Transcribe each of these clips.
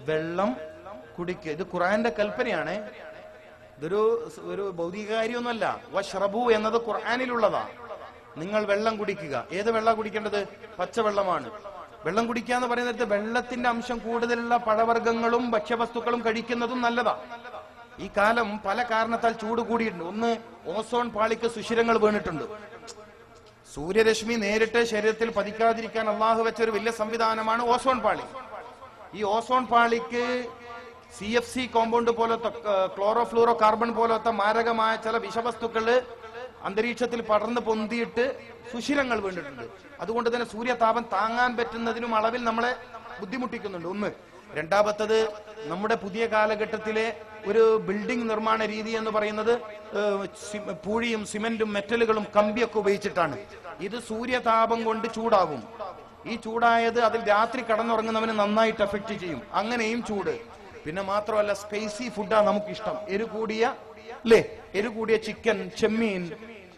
വെള്ളം കുടിക്കുക. ഇത് ഖുർആന്റെ കൽപ്പനയാണ്. ഇതൊരു ഭൗതിക കാര്യമൊന്നുമല്ല. വഷ്റബു എന്നത് ഖുർആനിലുള്ളതാ. നിങ്ങൾ വെള്ളം കുടിക്കുക. ഏത് വെള്ളം കുടിക്കേണ്ടത്? പച്ചവെള്ളമാണ്. വെള്ളം കുടിക്കുക എന്ന് പറയുന്നത് വെള്ളത്തിന്റെ അംശം കൂടുതലുള്ള പഴവർഗ്ഗങ്ങളും ഭക്ഷ്യവസ്തുക്കളും കഴിക്കുന്നതും നല്ലതാ. ഈ കാലം പല കാരണത്താൽ ചൂട് കൂടിയിട്ടുണ്ട്. ഒന്ന്, ഓസോൺ പാളിക്ക് സുഷിരങ്ങൾ വീണിട്ടുണ്ട്. സൂര്യരശ്മി നേരിട്ട് ശരീരത്തിൽ പതിക്കാതിരിക്കാൻ അള്ളാഹു വെച്ച ഒരു വലിയ സംവിധാനമാണ് ഓസോൺ പാളി. ഈ ഓസോൺ പാളിക്ക് CFC കോമ്പൗണ്ട് പോലത്തെ, ക്ലോറോഫ്ലൂറോ കാർബൺ പോലത്തെ മാരകമായ ചില വിഷവസ്തുക്കള് അന്തരീക്ഷത്തിൽ പടർന്ന് പൊന്തിയിട്ട് സുഷിരങ്ങൾ വീണിട്ടുണ്ട്. അതുകൊണ്ട് തന്നെ സൂര്യതാപം താങ്ങാൻ പറ്റുന്നതിനും അളവിൽ നമ്മളെ ബുദ്ധിമുട്ടിക്കുന്നുണ്ട്. ഒന്ന്. രണ്ടാമത്തത്, നമ്മുടെ പുതിയ കാലഘട്ടത്തിലെ ഒരു ബിൽഡിംഗ് നിർമ്മാണ രീതി എന്ന് പറയുന്നത് പൂഴിയും സിമെന്റും മെറ്റലുകളും കമ്പിയൊക്കെ ഉപയോഗിച്ചിട്ടാണ്. ഇത് സൂര്യതാപം കൊണ്ട് ചൂടാകും. ഈ ചൂടായത് അതിൽ രാത്രി കടന്നുറങ്ങുന്നവന് നന്നായിട്ട് എഫക്ട് ചെയ്യും. അങ്ങനെയും ചൂട്. പിന്നെ മാത്രമല്ല, സ്പൈസി ഫുഡാ നമുക്കിഷ്ടം. എരുകൂടിയ ചിക്കൻ, ചെമ്മീൻ,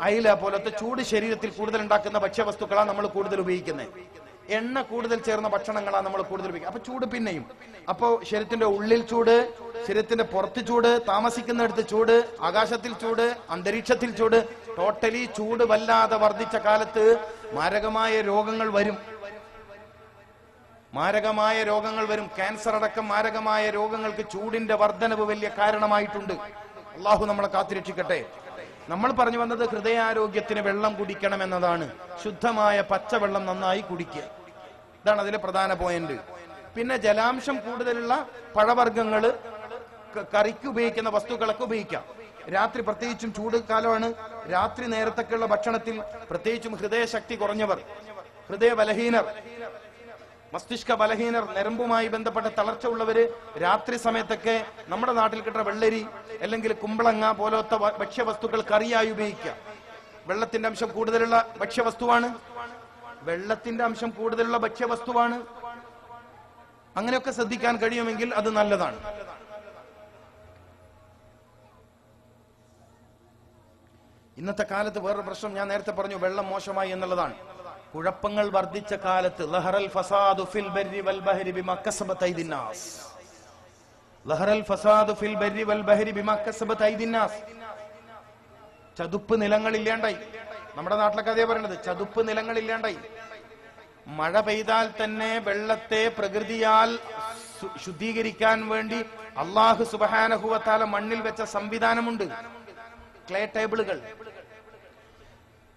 അയില പോലത്തെ ചൂട് ശരീരത്തിൽ കൂടുതൽ ഉണ്ടാക്കുന്ന ഭക്ഷ്യവസ്തുക്കളാണ് നമ്മൾ കൂടുതൽ ഉപയോഗിക്കുന്നത്. എണ്ണ കൂടുതൽ ചേർന്ന ഭക്ഷണങ്ങളാണ് നമ്മൾ കൂടുതൽ ഉപയോഗിക്കുക. അപ്പൊ ചൂട് പിന്നെയും. അപ്പോ ശരീരത്തിന്റെ ഉള്ളിൽ ചൂട്, ശരീരത്തിന്റെ പുറത്ത് ചൂട്, താമസിക്കുന്നിടത്ത് ചൂട്, ആകാശത്തിൽ ചൂട്, അന്തരീക്ഷത്തിൽ ചൂട്. ടോട്ടലി ചൂട് വല്ലാതെ വർദ്ധിച്ച കാലത്ത് മാരകമായ രോഗങ്ങൾ വരും. ക്യാൻസർ അടക്കം മാരകമായ രോഗങ്ങൾക്ക് ചൂടിന്റെ വർധനവ് വലിയ കാരണമായിട്ടുണ്ട്. അള്ളാഹു നമ്മളെ കാത്തുരക്ഷിക്കട്ടെ. നമ്മൾ പറഞ്ഞു വന്നത് ഹൃദയാരോഗ്യത്തിന് വെള്ളം കുടിക്കണം എന്നതാണ്. ശുദ്ധമായ പച്ചവെള്ളം നന്നായി കുടിക്കുക. ഇതാണ് അതിലെ പ്രധാന പോയിന്റ്. പിന്നെ ജലാംശം കൂടുതലുള്ള പഴവർഗ്ഗങ്ങള്, കറിക്ക് ഉപയോഗിക്കുന്ന വസ്തുക്കളൊക്കെ ഉപയോഗിക്കാം. രാത്രി, പ്രത്യേകിച്ചും ചൂട് കാലമാണ്, രാത്രി നേരത്തൊക്കെയുള്ള ഭക്ഷണത്തിൽ പ്രത്യേകിച്ചും ഹൃദയശക്തി കുറഞ്ഞവർ, ഹൃദയ ബലഹീനർ, മസ്തിഷ്ക ബലഹീനർ, നരമ്പുമായി ബന്ധപ്പെട്ട തളർച്ച ഉള്ളവര് രാത്രി സമയത്തൊക്കെ നമ്മുടെ നാട്ടിൽ കിട്ടുന്ന വെള്ളരി അല്ലെങ്കിൽ കുമ്പളങ്ങ പോലത്തെ ഭക്ഷ്യവസ്തുക്കൾ കറിയായി ഉപയോഗിക്കുക. വെള്ളത്തിന്റെ അംശം കൂടുതലുള്ള ഭക്ഷ്യവസ്തുവാണ്. അങ്ങനെയൊക്കെ ശ്രദ്ധിക്കാൻ കഴിയുമെങ്കിൽ അത് നല്ലതാണ്. ഇന്നത്തെ കാലത്ത് വേറൊരു പ്രശ്നം ഞാൻ നേരത്തെ പറഞ്ഞു, വെള്ളം മോശമായി എന്നുള്ളതാണ്. കുഴപ്പങ്ങൾ വർദ്ധിച്ച കാലത്ത് ചതുപ്പ് നിലങ്ങൾ ഇല്ലാണ്ടായി. നമ്മുടെ നാട്ടിലൊക്കെ അതേ പറയണത്, ചതുപ്പ് നിലങ്ങൾ ഇല്ലാണ്ടായി. മഴ പെയ്താൽ തന്നെ വെള്ളത്തെ പ്രകൃതിയാൽ ശുദ്ധീകരിക്കാൻ വേണ്ടി അല്ലാഹു സുബ്ഹാനഹു വ തആല മണ്ണിൽ വെച്ച സംവിധാനമുണ്ട്. ക്ലേ ടേബിളുകൾ,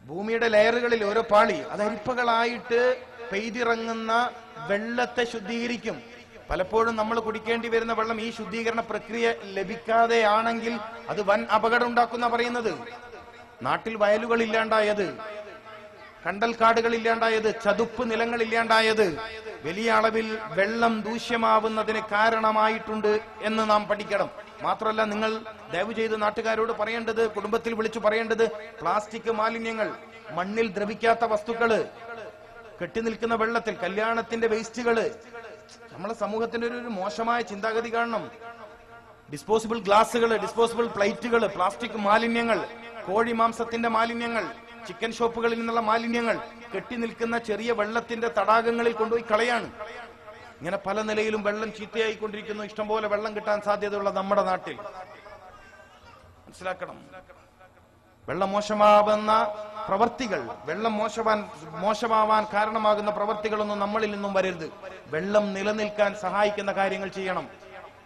ഭൂമിയുടെ ലെയറുകളിൽ ഓരോ പാളി, അത് അരിപ്പകളായിട്ട് പെയ്തിറങ്ങുന്ന വെള്ളത്തെ ശുദ്ധീകരിക്കും. പലപ്പോഴും നമ്മൾ കുടിക്കേണ്ടി വരുന്ന വെള്ളം ഈ ശുദ്ധീകരണ പ്രക്രിയ ലഭിക്കാതെയാണെങ്കിൽ അത് വൻ അപകടം ഉണ്ടാക്കുന്ന പറയുന്നത്. നാട്ടിൽ വയലുകൾ ഇല്ലാണ്ടായത്, കണ്ടൽക്കാടുകൾ ഇല്ലാണ്ടായത്, ചതുപ്പ് നിലങ്ങൾ ഇല്ലാണ്ടായത് വലിയ അളവിൽ വെള്ളം ദൂഷ്യമാവുന്നതിന് കാരണമായിട്ടുണ്ട് എന്ന് നാം പഠിക്കണം. മാത്രമല്ല, നിങ്ങൾ ദയവ് ചെയ്ത് നാട്ടുകാരോട് പറയേണ്ടത്, കുടുംബത്തിൽ വിളിച്ചു പറയേണ്ടത്, പ്ലാസ്റ്റിക് മാലിന്യങ്ങൾ, മണ്ണിൽ ദ്രവിക്കാത്ത വസ്തുക്കള്, കെട്ടിനിൽക്കുന്ന വെള്ളത്തിൽ കല്യാണത്തിന്റെ വേസ്റ്റുകള്, നമ്മളെ സമൂഹത്തിന്റെ ഒരു മോശമായ ചിന്താഗതി കാണണം. ഡിസ്പോസിബിൾ ഗ്ലാസുകള്, ഡിസ്പോസിബിൾ പ്ലേറ്റുകള്, പ്ലാസ്റ്റിക് മാലിന്യങ്ങൾ, കോഴി മാംസത്തിന്റെ മാലിന്യങ്ങൾ, ചിക്കൻ ഷോപ്പുകളിൽ നിന്നുള്ള മാലിന്യങ്ങൾ കെട്ടി നിൽക്കുന്ന ചെറിയ വെള്ളത്തിന്റെ തടാകങ്ങളിൽ കൊണ്ടുപോയി കളയാണ്. ഇങ്ങനെ പല നിലയിലും വെള്ളം ചീത്തയായിക്കൊണ്ടിരിക്കുന്നു. ഇഷ്ടംപോലെ വെള്ളം കിട്ടാൻ സാധ്യതയുള്ള നമ്മുടെ നാട്ടിൽ മനസ്സിലാക്കണം. വെള്ളം മോശമാവുന്ന പ്രവർത്തികൾ, വെള്ളം മോശമാവാൻ കാരണമാകുന്ന പ്രവർത്തികളൊന്നും നമ്മളിൽ നിന്നും വരരുത്. വെള്ളം നിലനിൽക്കാൻ സഹായിക്കുന്ന കാര്യങ്ങൾ ചെയ്യണം.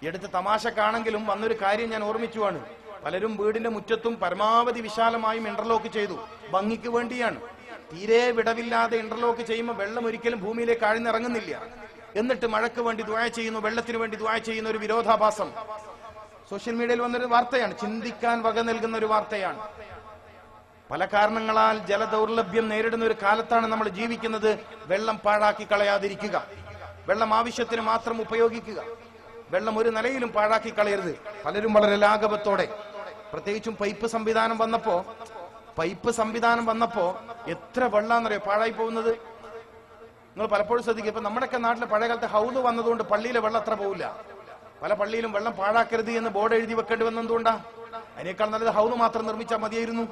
എടുത്ത് തമാശക്കാണെങ്കിലും വന്നൊരു കാര്യം ഞാൻ ഓർമ്മിച്ചുവാണ്. പലരും വീടിന്റെ മുറ്റത്തും പരമാവധി വിശാലമായും ഇന്റർലോക്ക് ചെയ്തു. ഭംഗിക്ക് വേണ്ടിയാണ്. തീരെ വിടവില്ലാതെ ഇന്റർലോക്ക് ചെയ്യുമ്പോൾ വെള്ളം ഒരിക്കലും ഭൂമിയിലേക്ക് ആഴ്ന്നിറങ്ങുന്നില്ല. എന്നിട്ട് മഴയ്ക്ക് വേണ്ടി ദുആ ചെയ്യുന്നു, വെള്ളത്തിന് വേണ്ടി ദുആ ചെയ്യുന്ന ഒരു വിരോധാഭാസം സോഷ്യൽ മീഡിയയിൽ വന്നൊരു വാർത്തയാണ്. ചിന്തിക്കാൻ വക നൽകുന്ന ഒരു വാർത്തയാണ്. പല കാരണങ്ങളാൽ ജലദൗർലഭ്യം നേരിടുന്ന ഒരു കാലത്താണ് നമ്മൾ ജീവിക്കുന്നത്. വെള്ളം പാഴാക്കി കളയാതിരിക്കുക, വെള്ളം ആവശ്യത്തിന് മാത്രം ഉപയോഗിക്കുക, വെള്ളം ഒരു നിലയിലും പാഴാക്കി കളയരുത്. പലരും വളരെ ലാഘവത്തോടെ, പ്രത്യേകിച്ചും പൈപ്പ് സംവിധാനം വന്നപ്പോ എത്ര വെള്ളാന്നറിയോ പാഴായി പോകുന്നത്. നിങ്ങൾ പലപ്പോഴും ശ്രദ്ധിക്കുക. ഇപ്പൊ നമ്മുടെയൊക്കെ നാട്ടിലെ പഴയകാലത്ത് ഹൗദ് വന്നതുകൊണ്ട് പള്ളിയിലെ വെള്ളം അത്ര പോവില്ല. പല പള്ളിയിലും വെള്ളം പാഴാക്കരുത് എന്ന് ബോർഡ് എഴുതി വെക്കേണ്ടി വന്നതുകൊണ്ടാ. അതിനേക്കാൾ നല്ലത് ഹൗദ് മാത്രം നിർമ്മിച്ചാൽ മതിയായിരുന്നു.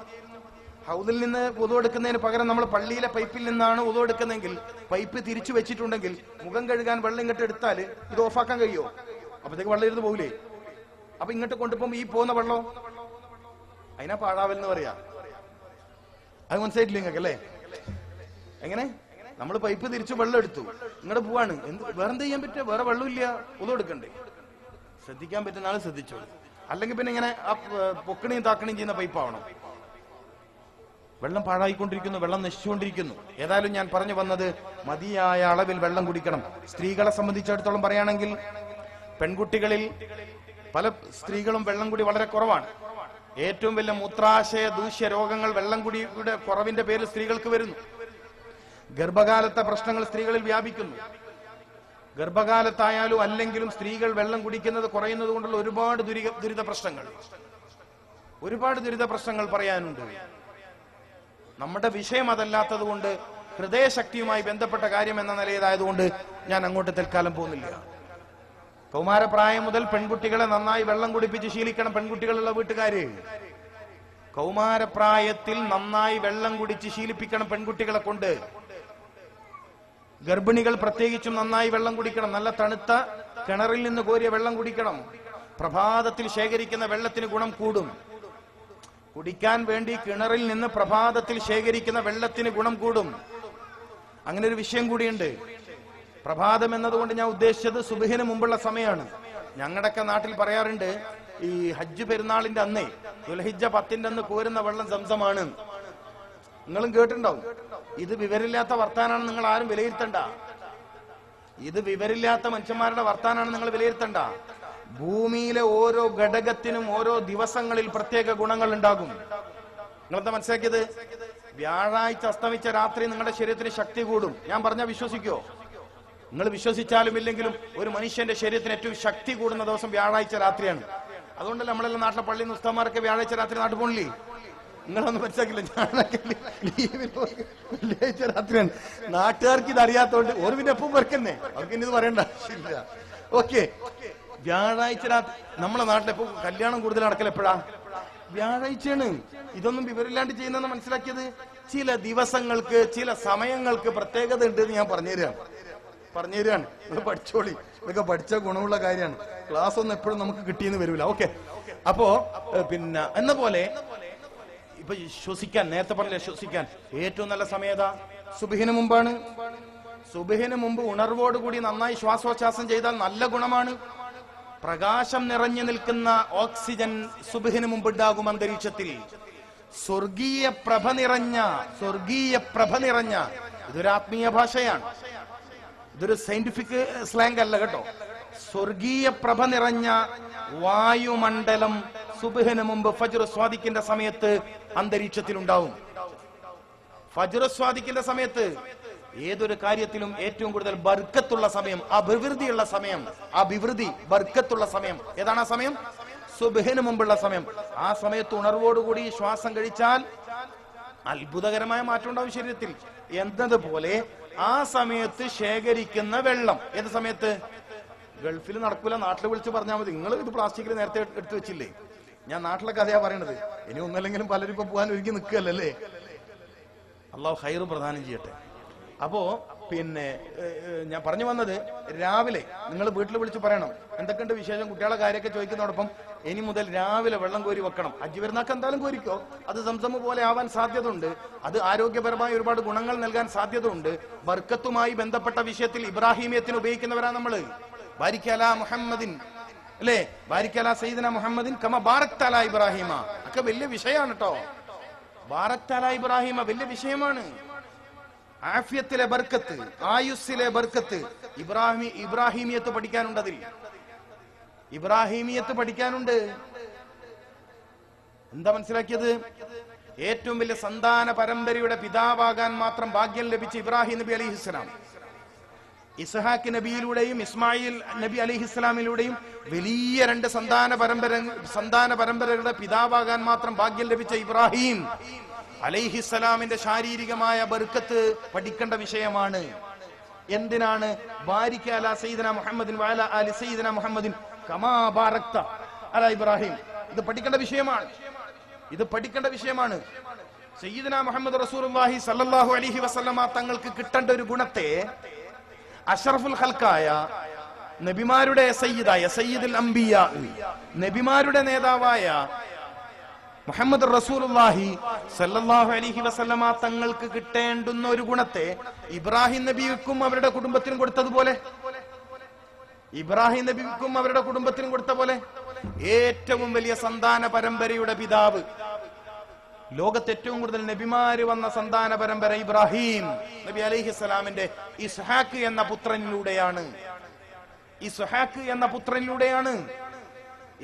ഹൗദിൽ നിന്ന് ഉദു എടുക്കുന്നതിന് പകരം നമ്മൾ പള്ളിയിലെ പൈപ്പിൽ നിന്നാണ് ഉദു എടുക്കുന്നതെങ്കിൽ, പൈപ്പ് തിരിച്ചു വെച്ചിട്ടുണ്ടെങ്കിൽ മുഖം കഴുകാൻ വെള്ളം ഇങ്ങോട്ട് എടുത്താൽ ഇത് ഓഫാക്കാൻ കഴിയുമോ? അപ്പത്തേക്ക് വെള്ളം ഇരുന്ന് പോകില്ലേ? അപ്പൊ ഇങ്ങോട്ട് കൊണ്ടുപോകുമ്പോ ഈ പോകുന്ന വെള്ളം അതിനാ പാഴാവൽ എന്ന് പറയാ. അത് മനസ്സിലായിട്ടില്ല നിങ്ങൾക്ക് അല്ലേ? എങ്ങനെ നമ്മൾ പൈപ്പ് തിരിച്ചു വെള്ളം എടുത്തു, ഇങ്ങോട്ട് പോവാണ്, വേറെന്ത് ചെയ്യാൻ പറ്റുക? വേറെ വെള്ളമില്ല, ഒന്നും എടുക്കണ്ടേ? ശ്രദ്ധിക്കാൻ പറ്റുന്ന ആള് ശ്രദ്ധിച്ചോളൂ. അല്ലെങ്കിൽ പിന്നെ ഇങ്ങനെ പൊക്കണിയും താക്കണിയും ചെയ്യുന്ന പൈപ്പാവണം. വെള്ളം പാഴായിക്കൊണ്ടിരിക്കുന്നു, വെള്ളം നശിച്ചുകൊണ്ടിരിക്കുന്നു. ഏതായാലും ഞാൻ പറഞ്ഞു വന്നത്, മതിയായ അളവിൽ വെള്ളം കുടിക്കണം. സ്ത്രീകളെ സംബന്ധിച്ചിടത്തോളം പറയുകയാണെങ്കിൽ, പെൺകുട്ടികളിൽ പല സ്ത്രീകളും വെള്ളം കുടി വളരെ കുറവാണ്. ഏറ്റവും വലിയ മൂത്രാശയ ദൂഷ്യ രോഗങ്ങൾ വെള്ളം കുടിയുടെ കുറവിന്റെ പേരിൽ സ്ത്രീകൾക്ക് വരുന്നു. ഗർഭകാലത്തെ പ്രശ്നങ്ങൾ സ്ത്രീകളിൽ വ്യാപിക്കുന്നു. ഗർഭകാലത്തായാലും അല്ലെങ്കിലും സ്ത്രീകൾ വെള്ളം കുടിക്കുന്നത് കുറയുന്നത് കൊണ്ടുള്ള ഒരുപാട് ദുരിത പ്രശ്നങ്ങൾ പറയാനുണ്ട്. നമ്മുടെ വിഷയം അതല്ലാത്തത് കൊണ്ട്, ഹൃദയശക്തിയുമായി ബന്ധപ്പെട്ട കാര്യം എന്ന നിലയിലായതുകൊണ്ട് ഞാൻ അങ്ങോട്ട് തൽക്കാലം പോകുന്നില്ല. കൗമാരപ്രായം മുതൽ പെൺകുട്ടികളെ നന്നായി വെള്ളം കുടിപ്പിച്ച് ശീലിക്കണം. പെൺകുട്ടികളുള്ള വീട്ടുകാര് കൗമാരപ്രായത്തിൽ നന്നായി വെള്ളം കുടിച്ച് ശീലിപ്പിക്കണം പെൺകുട്ടികളെ കൊണ്ട്. ഗർഭിണികൾ പ്രത്യേകിച്ചും നന്നായി വെള്ളം കുടിക്കണം. നല്ല തണുത്ത കിണറിൽ നിന്ന് കോരിയ വെള്ളം കുടിക്കണം. പ്രഭാതത്തിൽ ശേഖരിക്കുന്ന വെള്ളത്തിന് ഗുണം കൂടും. കുടിക്കാൻ വേണ്ടി കിണറിൽ നിന്ന് പ്രഭാതത്തിൽ ശേഖരിക്കുന്ന വെള്ളത്തിന് ഗുണം കൂടും. അങ്ങനെ ഒരു വിഷയം കൂടിയുണ്ട്. പ്രഭാതം എന്നതുകൊണ്ട് ഞാൻ ഉദ്ദേശിച്ചത് സുബഹിന് മുമ്പുള്ള സമയമാണ്. ഞങ്ങളുടെയൊക്കെ നാട്ടിൽ പറയാറുണ്ട്, ഈ ഹജ്ജ് പെരുന്നാളിന്റെ അന്നേ, ദുൽഹിജ്ജ 10-ന്റെ അന്ന് കോരുന്ന വെള്ളം സംസമാണ്. നിങ്ങളും കേട്ടിട്ടുണ്ടാവും. ഇത് വിവരമില്ലാത്ത വർത്താനാണ്, നിങ്ങൾ ആരും വിലയിരുത്തണ്ട. ഇത് വിവരമില്ലാത്ത മനുഷ്യന്മാരുടെ വർത്താനാണ് നിങ്ങൾ വിലയിരുത്തണ്ട. ഭൂമിയിലെ ഓരോ ഘടകത്തിനും ഓരോ ദിവസങ്ങളിൽ പ്രത്യേക ഗുണങ്ങൾ ഉണ്ടാകും. നിങ്ങളെന്താ മനസ്സിലാക്കിയത്? വ്യാഴാഴ്ച അസ്തമിച്ച രാത്രി നിങ്ങളുടെ ശരീരത്തിന് ശക്തി കൂടും. ഞാൻ പറഞ്ഞാൽ വിശ്വസിക്കോ? നിങ്ങൾ വിശ്വസിച്ചാലും ഇല്ലെങ്കിലും ഒരു മനുഷ്യന്റെ ശരീരത്തിന് ഏറ്റവും ശക്തി കൂടുന്ന ദിവസം വ്യാഴാഴ്ച രാത്രിയാണ്. അതുകൊണ്ടല്ല നമ്മളെല്ലാം നാട്ടിലെ പള്ളിയിൽ നിന്ന് ഉസ്താമാരൊക്കെ വ്യാഴാഴ്ച രാത്രി നാട്ടിൽ പോണില്ലേ? നിങ്ങളൊന്നും മനസ്സിലാക്കില്ല. ഞാനൊക്കെ വെള്ളിയാഴ്ച രാത്രിയാണ്. നാട്ടുകാർക്ക് ഇത് അറിയാത്തതുകൊണ്ട് ഒരു പിന്നെ എപ്പം വെറുക്കുന്നേ, അവർക്ക് ഇനി ഇത് പറയേണ്ട ആവശ്യമില്ല. ഓക്കെ, വ്യാഴാഴ്ച രാത്രി നമ്മളെ നാട്ടിലെപ്പോ കല്യാണം കൂടുതൽ നടക്കൽ എപ്പോഴാ? വ്യാഴാഴ്ചയാണ്. ഇതൊന്നും വിവരമില്ലാണ്ട് ചെയ്യുന്നതെന്ന് മനസ്സിലാക്കിയത്. ചില ദിവസങ്ങൾക്ക് ചില സമയങ്ങൾക്ക് പ്രത്യേകത ഉണ്ട് എന്ന് ഞാൻ പറഞ്ഞുതരാണ്. നിങ്ങൾ പഠിച്ചോളി. ഇതൊക്കെ പഠിച്ച ഗുണമുള്ള കാര്യമാണ്. ക്ലാസ് ഒന്നും എപ്പോഴും നമുക്ക് കിട്ടിയെന്ന് വരില്ല. ഓക്കെ, അപ്പോ പിന്നെ എന്ന പോലെ ഇപ്പൊ ശ്വസിക്കാൻ, നേരത്തെ പറഞ്ഞില്ല, ശ്വസിക്കാൻ ഏറ്റവും നല്ല സമയതാ സുബഹിന് മുമ്പാണ്. സുബഹിന് മുമ്പ് ഉണർവോടുകൂടി നന്നായി ശ്വാസോച്ഛ്വാസം ചെയ്താൽ നല്ല ഗുണമാണ്. പ്രകാശം നിറഞ്ഞു നിൽക്കുന്ന ഓക്സിജൻ സുബഹിന് മുമ്പ് ഉണ്ടാകും അന്തരീക്ഷത്തിൽ. സ്വർഗീയ പ്രഭ നിറഞ്ഞ ഇതൊരു ആത്മീയ ഭാഷയാണ്, ഇതൊരു സയന്റിഫിക് സ്ലാങ് അല്ല കേട്ടോ. സ്വർഗീയ പ്രഭ നിറഞ്ഞ വായുമണ്ഡലം സുബഹിന് മുമ്പ് ഫജ്ർ സ്വാദിക്കിന്റെ സമയത്ത് അന്തരീക്ഷത്തിൽ ഉണ്ടാവും. ഫജ്ർ സ്വാദിക്കിന്റെ സമയത്ത് ഏതൊരു കാര്യത്തിലും ഏറ്റവും കൂടുതൽ ബർക്കത്തുള്ള സമയം, അഭിവൃദ്ധിയുള്ള സമയം, ബർക്കത്തുള്ള സമയം ഏതാണ്? ആ സമയം സുബഹിന് മുമ്പുള്ള സമയം. ആ സമയത്ത് ഉണർവോടുകൂടി ശ്വാസം കഴിച്ചാൽ അത്ഭുതകരമായ മാറ്റം ഉണ്ടാവും ശരീരത്തിൽ. എന്നതുപോലെ ആ സമയത്ത് ശേഖരിക്കുന്ന വെള്ളം ഏത് സമയത്ത്? ഗൾഫിൽ നടക്കൂല, നാട്ടിൽ വിളിച്ച് പറഞ്ഞാൽ മതി. നിങ്ങൾ ഇത് പ്ലാസ്റ്റിക്കിൽ നേരത്തെ എടുത്തു വെച്ചില്ലേ? ഞാൻ നാട്ടിലെ കഥയാ പറയണത്. ഇനി ഒന്നല്ലെങ്കിലും പലരും ഇപ്പൊ പോകാൻ ഒരുക്കി നിൽക്കുകയല്ലേ. അള്ളാഹു ഖൈറ് പ്രദാനം ചെയ്യട്ടെ. അപ്പോ പിന്നെ ഞാൻ പറഞ്ഞു വന്നത്, രാവിലെ നിങ്ങൾ വീട്ടിൽ വിളിച്ച് പറയണം എന്തൊക്കെയുണ്ട് വിശേഷം, കുട്ടികളെ കാര്യമൊക്കെ ചോദിക്കുന്നതോടൊപ്പം ഇനി മുതൽ രാവിലെ വെള്ളം കോരി വെക്കണം. ഹജ്ജ് പെരുന്നാൾക്ക് എന്തായാലും കോരിക്കോ, അത് സംസം പോലെ ആവാൻ സാധ്യത ഉണ്ട്. അത് ആരോഗ്യപരമായ ഒരുപാട് ഗുണങ്ങൾ നൽകാൻ സാധ്യത ഉണ്ട്. ബർക്കത്തുമായി ബന്ധപ്പെട്ട വിഷയത്തിൽ ഇബ്രാഹിമിയത്തിന് ഉപയോഗിക്കുന്നവരാണ് നമ്മള്. ബാരിക്കലാ മുഹമ്മദിൻ, അല്ലേ? ബാരിക്കലാ സയ്യിദന മുഹമ്മദിൻ കമ ബാറക്തലാ ഇബ്രാഹിമ ഒക്കെ വലിയ വിഷയമാണ് കേട്ടോ. ബാറക്തലാ ഇബ്രാഹിമ വലിയ വിഷയമാണ്. ആഫിയത്തിലെ ബർക്കത്ത്, ആയുസ്സിലെ ബർക്കത്ത്, ഇബ്രാഹിമിയത്ത് പഠിക്കാനുണ്ട്. അതിൽ ഇബ്രാഹിമിയത്ത് പഠിക്കാനുണ്ട്. എന്താ മനസ്സിലാക്കിയത്? ഏറ്റവും വലിയ സന്താന പരമ്പരയുടെ പിതാവാകാൻ മാത്രം ഭാഗ്യം ലഭിച്ച ഇബ്രാഹിം നബി അലൈഹിസ്സലാം, ഇസ്ഹാഖ് നബിയിലൂടെയും ഇസ്മായിൽ നബി അലൈഹിസ്സലാമിലൂടെയും വലിയ രണ്ട് സന്താന പരമ്പരയുടെ പിതാവാകാൻ മാത്രം ഭാഗ്യം ലഭിച്ച ഇബ്രാഹിം അലൈഹിസ്സലാമിന്റെ ശാരീരികമായ ബർക്കത്ത് പഠിക്കേണ്ട വിഷയമാണ്. എന്തിനാണ്? ബാരിക അലാ സയ്യിദന മുഹമ്മദിൻ വഅലാ ആലി സയ്യിദന മുഹമ്മദിൻ കമാ ബാറക്ത അലാ ഇബ്രാഹിം. ഇത് പഠിക്കേണ്ട വിഷയമാണ്. സയ്യിദന മുഹമ്മദ് റസൂലുള്ളാഹി സ്വല്ലല്ലാഹു അലൈഹി വസല്ലമ തങ്ങൾക്ക് കിട്ടേണ്ട ഒരു ഗുണത്തെ അഷ്റഫുൽ ഖൽഖായ നബിമാരുടെ സയ്യിദായ സയ്യിദുൽ അംബിയ, നബിമാരുടെ നേതാവായ മുഹമ്മദ് റസൂലുള്ളാഹി സല്ലല്ലാഹു അലൈഹി വസല്ലമ തങ്ങൾക്ക് കിട്ടേണ്ടുന്ന ഒരു ഗുണത്തെ ഇബ്രാഹിം നബിക്കും അവരുടെ കുടുംബത്തിനും കൊടുത്തതുപോലെ, ഇബ്രാഹിം നബിക്കും അവരുടെ കുടുംബത്തിനും കൊടുത്ത പോലെ ഏറ്റവും വലിയ സന്താന പരമ്പരയുടെ പിതാവ്, ലോകത്ത് ഏറ്റവും കൂടുതൽ നബിമാര് വന്ന സന്താന പരമ്പര ഇബ്രാഹിം നബി അലൈഹിസ്സലാമിന്റെ ഇസ്ഹാഖ് എന്ന പുത്രനിലൂടെയാണ്. ഇസ്ഹാഖ് എന്ന പുത്രനിലൂടെയാണ്.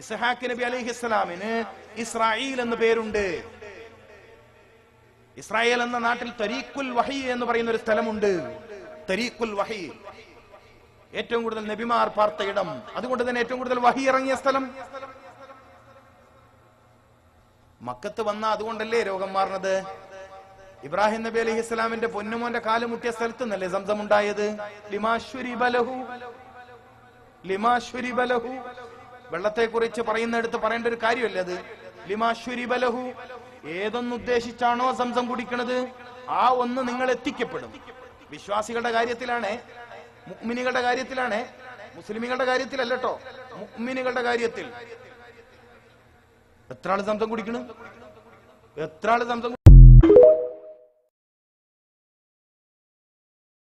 ഇസ്ഹാഖ് നബി അലൈഹിസ്സലാമിന് ഇസ്രായേൽ എന്ന് പേരുണ്ട്. ഇസ്രായേൽ എന്ന നാട്ടിൽ തരീഖുൽ വഹി എന്ന് പറയുന്ന ഒരു സ്ഥലമുണ്ട്. തരീഖുൽ വഹി, ഏറ്റവും കൂടുതൽ നബിമാർ പാർത്ത ഇടം, അതുകൊണ്ട് തന്നെ ഏറ്റവും കൂടുതൽ വഹി ഇറങ്ങിയ സ്ഥലം. മക്കത്ത് വന്ന അതുകൊണ്ടല്ലേ രോഗം മാറുന്നത്. ഇബ്രാഹിം നബി അലൈഹി ഇസ്ലാമിന്റെ പൊന്നുമോന്റെ കാല് മുട്ടിയ സ്ഥലത്ത് നിന്നല്ലേ സംസം ഉണ്ടായത്. ലിമാശ്വരി ബലഹു, വെള്ളത്തെ കുറിച്ച് പറയുന്നിടത്ത് പറയേണ്ട ഒരു കാര്യമല്ലേ അത്. ലിമാശ്വരി ബലഹു, ഏതൊന്നുദ്ദേശിച്ചാണോ സംസം കുടിക്കുന്നത് ആ ഒന്ന് നിങ്ങൾ എത്തിക്കപ്പെടും. വിശ്വാസികളുടെ കാര്യത്തിലാണ്, മുഅ്മിനുകളുടെ കാര്യത്തിലാണ്, മുസ്ലിമുകളുടെ കാര്യത്തിലല്ലോ, മുഅ്മിനുകളുടെ കാര്യത്തിൽ. എത്ര ആള് സംസം കുടിക്കണം, എത്ര ആള് സംസം